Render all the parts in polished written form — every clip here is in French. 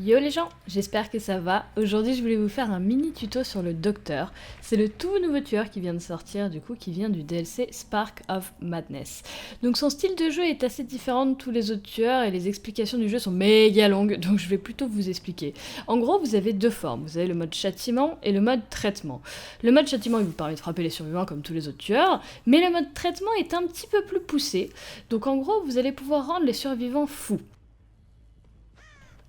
Yo les gens, j'espère que ça va. Aujourd'hui je voulais vous faire un mini tuto sur le Docteur. C'est le tout nouveau tueur qui vient de sortir, du coup qui vient du DLC Spark of Madness. Donc son style de jeu est assez différent de tous les autres tueurs et les explications du jeu sont méga longues, donc je vais plutôt vous expliquer. En gros vous avez deux formes, vous avez le mode châtiment et le mode traitement. Le mode châtiment il vous permet de frapper les survivants comme tous les autres tueurs, mais le mode traitement est un petit peu plus poussé. Donc en gros vous allez pouvoir rendre les survivants fous.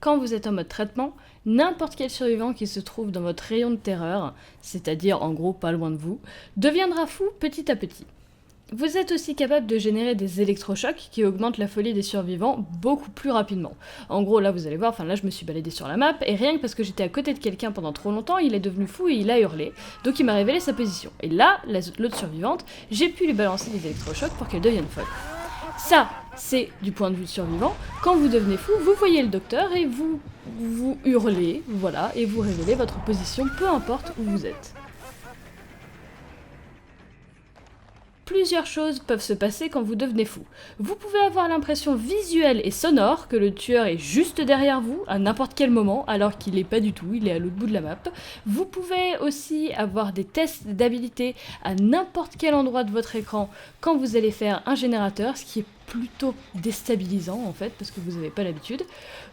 Quand vous êtes en mode traitement, n'importe quel survivant qui se trouve dans votre rayon de terreur, c'est-à-dire en gros pas loin de vous, deviendra fou petit à petit. Vous êtes aussi capable de générer des électrochocs qui augmentent la folie des survivants beaucoup plus rapidement. En gros là vous allez voir, là je me suis baladée sur la map et rien que parce que j'étais à côté de quelqu'un pendant trop longtemps, il est devenu fou et il a hurlé, donc il m'a révélé sa position. Et là, l'autre survivante, j'ai pu lui balancer des électrochocs pour qu'elle devienne folle. Ça, c'est du point de vue survivant. Quand vous devenez fou, vous voyez le docteur et vous hurlez, voilà, et vous révélez votre position, peu importe où vous êtes. Plusieurs choses peuvent se passer quand vous devenez fou. Vous pouvez avoir l'impression visuelle et sonore que le tueur est juste derrière vous à n'importe quel moment, alors qu'il n'est pas du tout, il est à l'autre bout de la map. Vous pouvez aussi avoir des tests d'habilité à n'importe quel endroit de votre écran quand vous allez faire un générateur, ce qui est plutôt déstabilisant en fait, parce que vous n'avez pas l'habitude.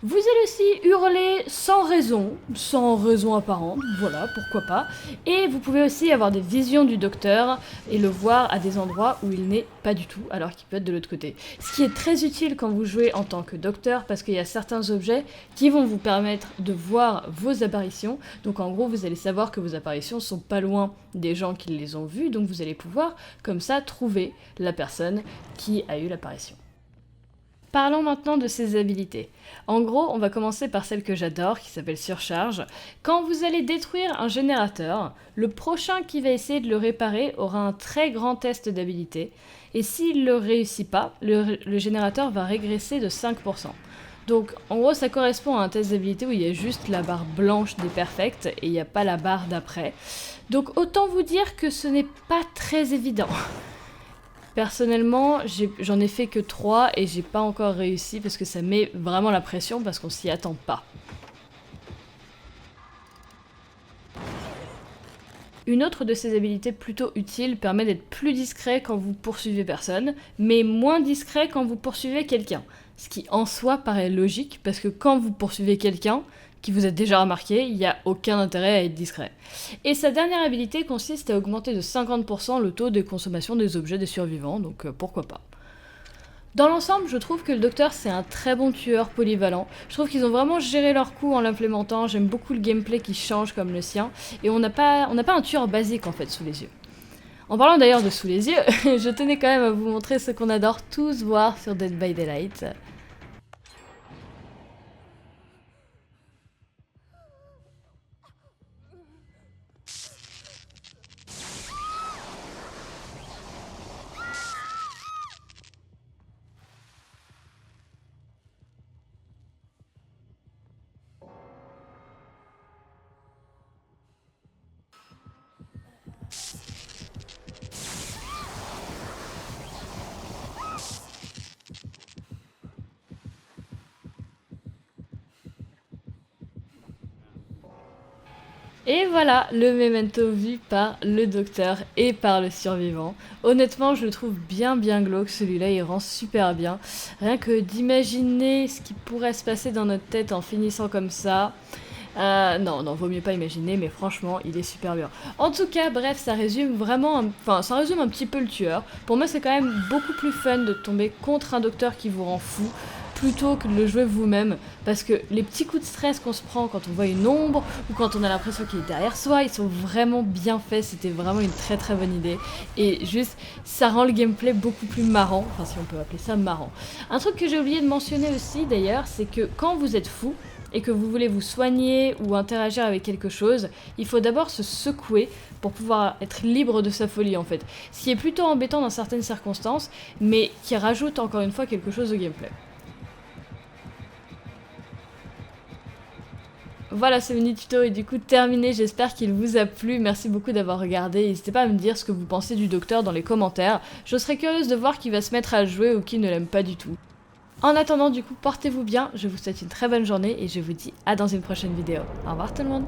Vous allez aussi hurler sans raison apparente, voilà, pourquoi pas. Et vous pouvez aussi avoir des visions du docteur et le voir à des endroits où il n'est pas du tout, alors qu'il peut être de l'autre côté. Ce qui est très utile quand vous jouez en tant que docteur, parce qu'il y a certains objets qui vont vous permettre de voir vos apparitions. Donc en gros, vous allez savoir que vos apparitions sont pas loin des gens qui les ont vues, donc vous allez pouvoir, comme ça, trouver la personne qui a eu l'apparition. Parlons maintenant de ses habilités. En gros, on va commencer par celle que j'adore, qui s'appelle Surcharge. Quand vous allez détruire un générateur, le prochain qui va essayer de le réparer aura un très grand test d'habilité, et s'il ne le réussit pas, le générateur va régresser de 5%. Donc en gros ça correspond à un test d'habilité où il y a juste la barre blanche des perfects et il n'y a pas la barre d'après. Donc autant vous dire que ce n'est pas très évident. Personnellement, j'en ai fait que 3 et j'ai pas encore réussi parce que ça met vraiment la pression parce qu'on s'y attend pas. Une autre de ces habilités plutôt utiles permet d'être plus discret quand vous poursuivez personne, mais moins discret quand vous poursuivez quelqu'un. Ce qui en soi paraît logique parce que quand vous poursuivez quelqu'un, qui vous a déjà remarqué, il n'y a aucun intérêt à être discret. Et sa dernière habilité consiste à augmenter de 50% le taux de consommation des objets des survivants, donc pourquoi pas. Dans l'ensemble, je trouve que le docteur c'est un très bon tueur polyvalent. Je trouve qu'ils ont vraiment géré leur coup en l'implémentant, j'aime beaucoup le gameplay qui change comme le sien, et on n'a pas un tueur basique en fait sous les yeux. En parlant d'ailleurs de sous les yeux, je tenais quand même à vous montrer ce qu'on adore tous voir sur Dead by Daylight. Et voilà le memento vu par le docteur et par le survivant. Honnêtement, je le trouve bien glauque, celui-là, il rend super bien. Rien que d'imaginer ce qui pourrait se passer dans notre tête en finissant comme ça. Non, vaut mieux pas imaginer, mais franchement, il est super bien. En tout cas, bref, ça résume vraiment, ça résume un petit peu le tueur. Pour moi, c'est quand même beaucoup plus fun de tomber contre un docteur qui vous rend fou, plutôt que de le jouer vous-même, parce que les petits coups de stress qu'on se prend quand on voit une ombre, ou quand on a l'impression qu'il est derrière soi, ils sont vraiment bien faits, c'était vraiment une très bonne idée, et juste, ça rend le gameplay beaucoup plus marrant, enfin si on peut appeler ça marrant. Un truc que j'ai oublié de mentionner aussi d'ailleurs, c'est que quand vous êtes fou, et que vous voulez vous soigner ou interagir avec quelque chose, il faut d'abord se secouer pour pouvoir être libre de sa folie en fait. Ce qui est plutôt embêtant dans certaines circonstances, mais qui rajoute encore une fois quelque chose au gameplay. Voilà, ce mini tuto est du coup terminé, j'espère qu'il vous a plu, merci beaucoup d'avoir regardé, n'hésitez pas à me dire ce que vous pensez du docteur dans les commentaires, je serais curieuse de voir qui va se mettre à le jouer ou qui ne l'aime pas du tout. En attendant, du coup, portez-vous bien, je vous souhaite une très bonne journée et je vous dis à dans une prochaine vidéo. Au revoir tout le monde.